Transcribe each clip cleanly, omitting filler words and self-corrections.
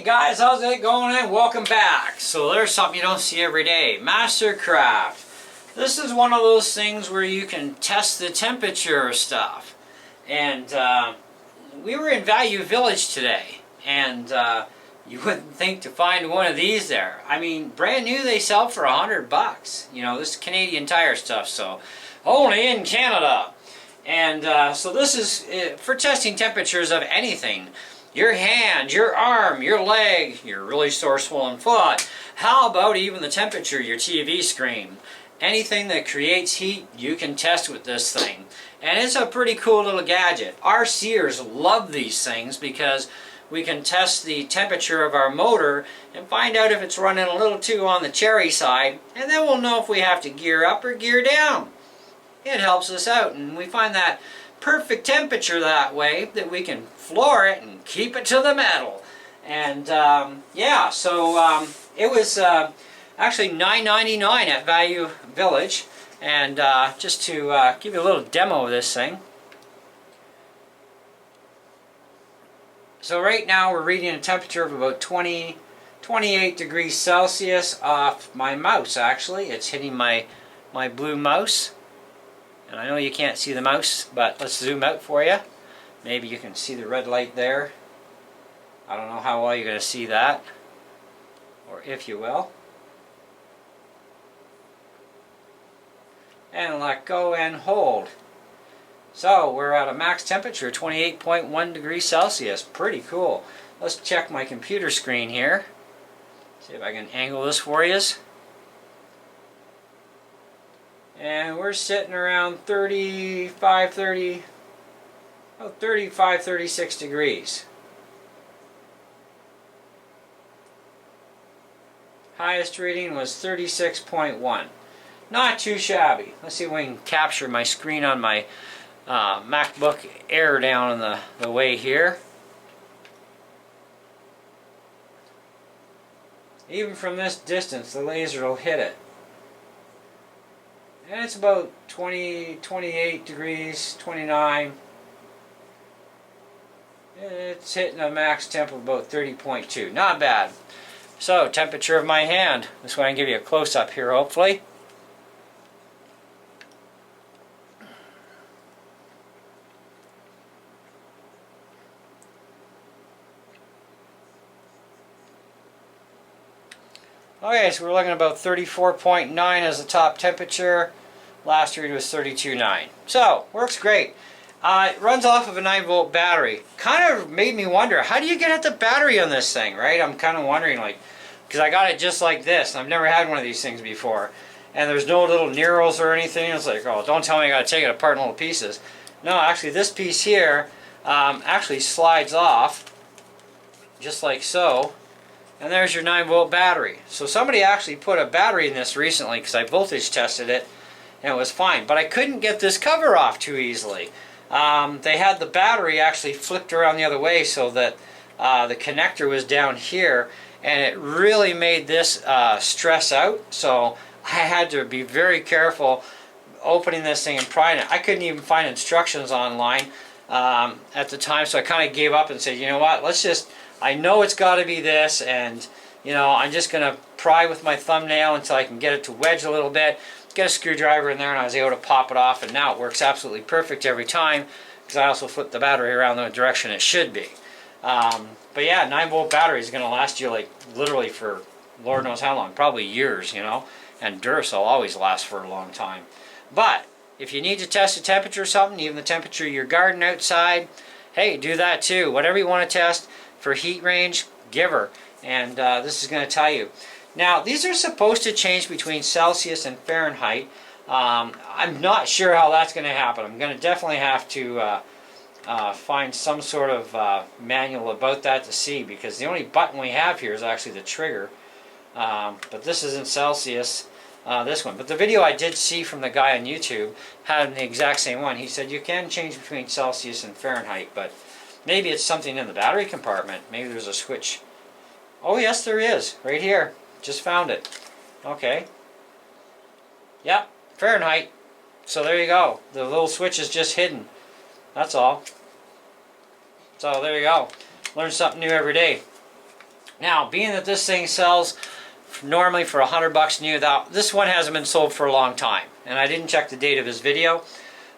Guys, how's it going and welcome back. So there's something you don't see every day. Mastercraft. This is one of those things where you can test the temperature of stuff. And we were in Value Village today, and you wouldn't think to find one of these there. I mean, brand new, they sell for $100. You know, this is Canadian Tire stuff, so only in Canada. And so this is for testing temperatures of anything. Your hand, your arm, your leg, your really sore swollen foot. How about even the temperature of your TV screen? Anything that creates heat, you can test with this thing. And it's a pretty cool little gadget. Our seers love these things because we can test the temperature of our motor and find out if it's running a little too on the cherry side, and then we'll know if we have to gear up or gear down. It helps us out, and we find that perfect temperature that way that we can floor it and keep it to the metal. And yeah, so it was actually $9.99 at Value Village. And just to give you a little demo of this thing. So right now we're reading a temperature of about 28 degrees Celsius off my mouse. Actually, it's hitting my blue mouse. And I know you can't see the mouse, but let's zoom out for you. Maybe you can see the red light there. I don't know how well you're going to see that, or if you will. And let go and hold. So we're at a max temperature, 28.1 degrees Celsius. Pretty cool. Let's check my computer screen here. See if I can angle this for you. And we're sitting around 35, 36 degrees. Highest reading was 36.1. Not too shabby. Let's see if we can capture my screen on my MacBook Air down in the way here. Even from this distance, the laser will hit it. And it's about 28 degrees, 29. It's hitting a max temp of about 30.2. Not bad. So, temperature of my hand. This way I can give you a close-up here, hopefully. Okay, so we're looking at about 34.9 as the top temperature. Last read was 32.9. So, works great. It runs off of a 9-volt battery. Kind of made me wonder, how do you get at the battery on this thing, right? I'm kind of wondering, like, because I got it just like this, and I've never had one of these things before. And there's no little Neros or anything. It's like, oh, don't tell me I got to take it apart in little pieces. No, actually, this piece here actually slides off, just like so. And there's your 9-volt battery. So somebody actually put a battery in this recently because I voltage tested it and it was fine. But I couldn't get this cover off too easily. They had the battery actually flipped around the other way so that the connector was down here, and it really made this stress out. So I had to be very careful opening this thing and prying it. I couldn't even find instructions online at the time, so I kind of gave up and said, you know what, let's just... I know it's got to be this, and you know, I'm just going to pry with my thumbnail until I can get it to wedge a little bit, get a screwdriver in there, and I was able to pop it off, and now it works absolutely perfect every time because I also flip the battery around the direction it should be. But yeah, 9-volt battery is going to last you like literally for Lord knows how long, probably years, you know, and Duracell always lasts for a long time. But if you need to test the temperature or something, even the temperature of your garden outside, hey, do that too. Whatever you want to test. For heat range, give her. And this is going to tell you. Now, these are supposed to change between Celsius and Fahrenheit. I'm not sure how that's going to happen. I'm going to definitely have to find some sort of manual about that to see, because the only button we have here is actually the trigger. But this is in Celsius, this one. But the video I did see from the guy on YouTube had the exact same one. He said you can change between Celsius and Fahrenheit, but maybe it's something in the battery compartment. Maybe there's a switch. Oh yes, there is. Right here. Just found it. Okay. Yep, Fahrenheit. So there you go. The little switch is just hidden. That's all. So there you go. Learn something new every day. Now, being that this thing sells normally for $100 new, this one hasn't been sold for a long time, and I didn't check the date of his video,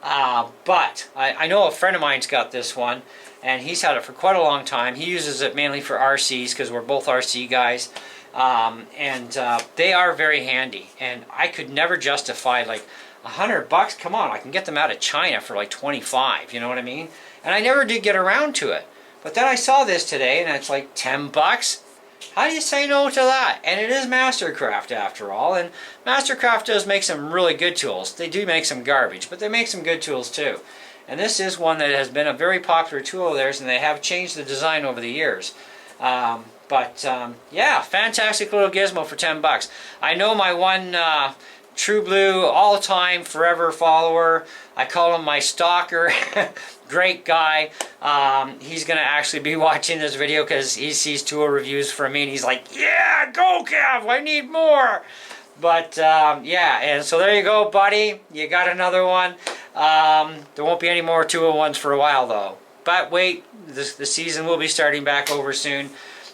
but I know a friend of mine's got this one, and he's had it for quite a long time. He uses it mainly for RCs because we're both RC guys, and they are very handy, and I could never justify like $100. Come on, I can get them out of China for like 25, you know what I mean? And I never did get around to it. But then I saw this today, and it's like $10. How do you say no to that? And it is Mastercraft after all, and Mastercraft does make some really good tools. They do make some garbage, but they make some good tools too. And this is one that has been a very popular tool of theirs, and they have changed the design over the years. Yeah, fantastic little gizmo for $10. I know my one True Blue, all-time, forever follower, I call him my stalker, great guy. He's going to actually be watching this video because he sees tool reviews from me, and he's like, yeah, go Kev, I need more. But yeah, and so there you go, buddy. You got another one. There won't be any more 201s for a while, though. But wait, the season will be starting back over soon.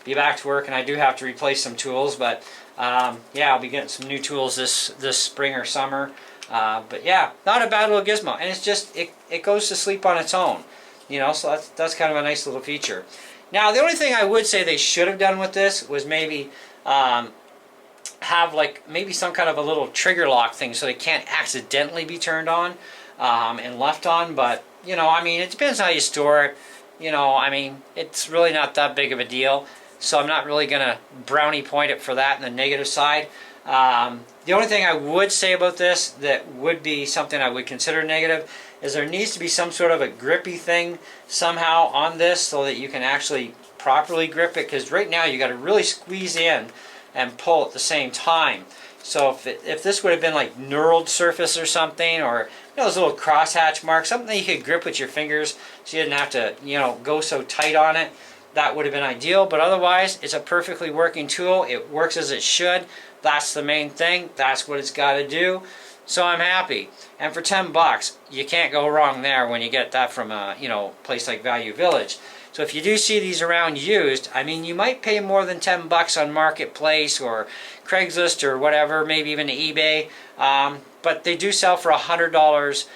Be back to work, and I do have to replace some tools, but yeah, I'll be getting some new tools this spring or summer. But yeah, not a bad little gizmo, and it's just it goes to sleep on its own, you know. So that's kind of a nice little feature. Now, the only thing I would say they should have done with this was maybe have like maybe some kind of a little trigger lock thing so they can't accidentally be turned on and left on. But you know, I mean, it depends how you store it. You know, I mean, it's really not that big of a deal. So I'm not really going to brownie point it for that in the negative side. The only thing I would say about this that would be something I would consider negative is there needs to be some sort of a grippy thing somehow on this so that you can actually properly grip it, because right now you got to really squeeze in and pull at the same time. So if this would have been like knurled surface or something, or you know, those little crosshatch marks, something that you could grip with your fingers so you didn't have to, you know, go so tight on it, that would have been ideal. But otherwise, it's a perfectly working tool. It works as it should. That's the main thing. That's what it's got to do. So I'm happy. And for $10, you can't go wrong there when you get that from a, you know, place like Value Village. So if you do see these around used, I mean, you might pay more than $10 on Marketplace or Craigslist or whatever, maybe even eBay. But they do sell for $100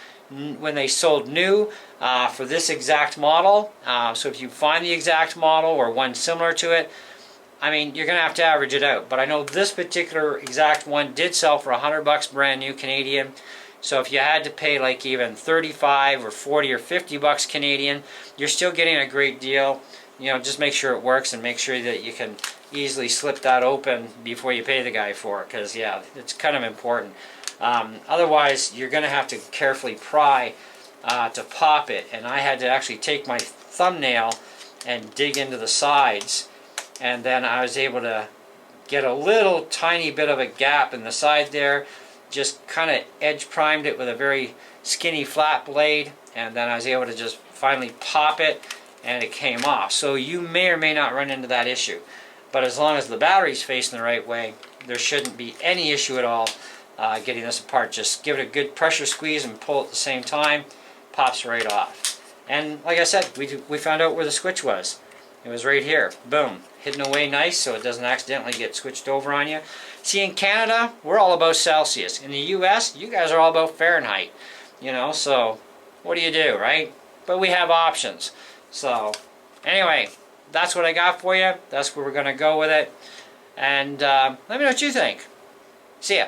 when they sold new for this exact model. So if you find the exact model or one similar to it, I mean, you're going to have to average it out. But I know this particular exact one did sell for $100 brand new Canadian. So if you had to pay like even 35 or 40 or 50 bucks Canadian, you're still getting a great deal. You know, just make sure it works and make sure that you can easily slip that open before you pay the guy for it, because yeah, it's kind of important. Otherwise, you're going to have to carefully pry to pop it, and I had to actually take my thumbnail and dig into the sides, and then I was able to get a little tiny bit of a gap in the side there. Just kind of edge primed it with a very skinny flat blade, and then I was able to just finally pop it, and it came off. So you may or may not run into that issue, but as long as the battery's facing the right way, there shouldn't be any issue at all getting this apart. Just give it a good pressure squeeze and pull at the same time, pops right off. And like I said, we found out where the switch was. It was right here. Boom. Hidden away nice so it doesn't accidentally get switched over on you. See, in Canada, we're all about Celsius. In the US, you guys are all about Fahrenheit. You know, so what do you do, right? But we have options. So, anyway, that's what I got for you. That's where we're going to go with it. And let me know what you think. See ya.